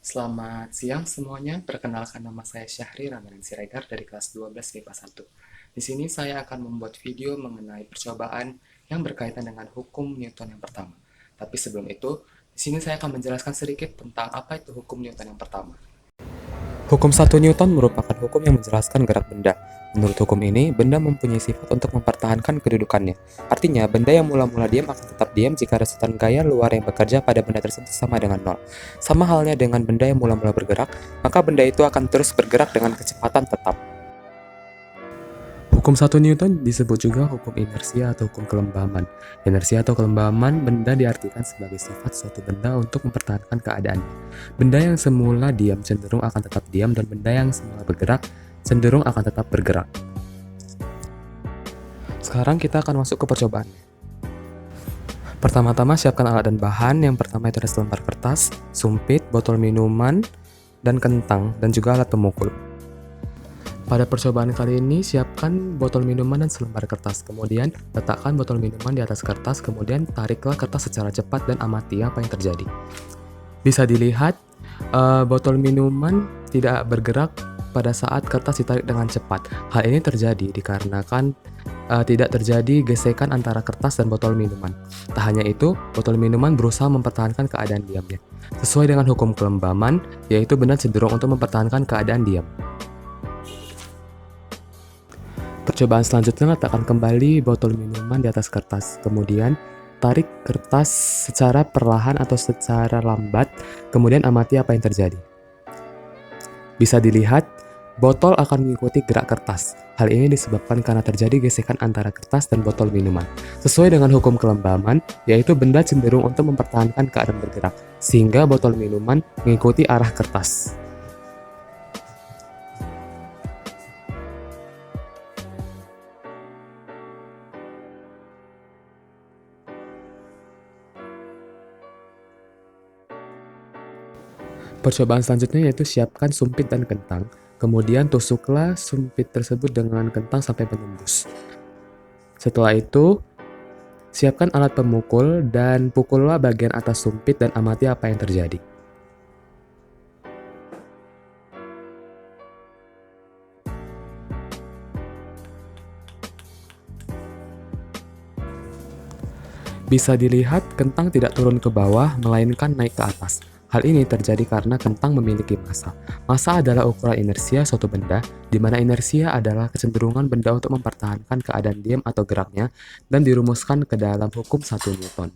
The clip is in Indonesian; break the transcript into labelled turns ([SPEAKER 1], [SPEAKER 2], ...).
[SPEAKER 1] Selamat siang semuanya, perkenalkan nama saya Syahri Ramadan Siregar dari kelas 12 MIPA 1. Di sini saya akan membuat video mengenai percobaan yang berkaitan dengan hukum Newton yang pertama. Tapi sebelum itu, di sini saya akan menjelaskan sedikit tentang apa itu hukum Newton yang pertama. Hukum 1 Newton merupakan hukum yang menjelaskan gerak benda. Menurut hukum ini, benda mempunyai sifat untuk mempertahankan kedudukannya. Artinya, benda yang mula-mula diam akan tetap diam jika resultan gaya luar yang bekerja pada benda tersebut sama dengan nol. Sama halnya dengan benda yang mula-mula bergerak, maka benda itu akan terus bergerak dengan kecepatan tetap. Hukum 1 Newton disebut juga hukum inersia atau hukum kelembaman. Inersia atau kelembaman benda diartikan sebagai sifat suatu benda untuk mempertahankan keadaannya. Benda yang semula diam cenderung akan tetap diam dan benda yang semula bergerak cenderung akan tetap bergerak. Sekarang kita akan masuk ke percobaan. Pertama-tama siapkan alat dan bahan. Yang pertama itu ada selembar kertas, sumpit, botol minuman, dan kentang, dan juga alat pemukul. Pada percobaan kali ini, siapkan botol minuman dan selembar kertas. Kemudian, letakkan botol minuman di atas kertas, kemudian tariklah kertas secara cepat dan amati apa yang terjadi. Bisa dilihat, botol minuman tidak bergerak pada saat kertas ditarik dengan cepat. Hal ini terjadi dikarenakan tidak terjadi gesekan antara kertas dan botol minuman. Tak hanya itu, botol minuman berusaha mempertahankan keadaan diamnya. Sesuai dengan hukum kelembaman, yaitu benda cenderung untuk mempertahankan keadaan diam. Percobaan selanjutnya, letakkan kembali botol minuman di atas kertas. Kemudian, tarik kertas secara perlahan atau secara lambat, kemudian amati apa yang terjadi. Bisa dilihat, botol akan mengikuti gerak kertas. Hal ini disebabkan karena terjadi gesekan antara kertas dan botol minuman. Sesuai dengan hukum kelembaman, yaitu benda cenderung untuk mempertahankan keadaan bergerak, sehingga botol minuman mengikuti arah kertas. Percobaan selanjutnya yaitu siapkan sumpit dan kentang, kemudian tusuklah sumpit tersebut dengan kentang sampai menembus. Setelah itu, siapkan alat pemukul dan pukullah bagian atas sumpit dan amati apa yang terjadi. Bisa dilihat, kentang tidak turun ke bawah, melainkan naik ke atas. Hal ini terjadi karena kentang memiliki massa. Massa adalah ukuran inersia suatu benda, di mana inersia adalah kecenderungan benda untuk mempertahankan keadaan diam atau geraknya, dan dirumuskan ke dalam hukum 1 Newton.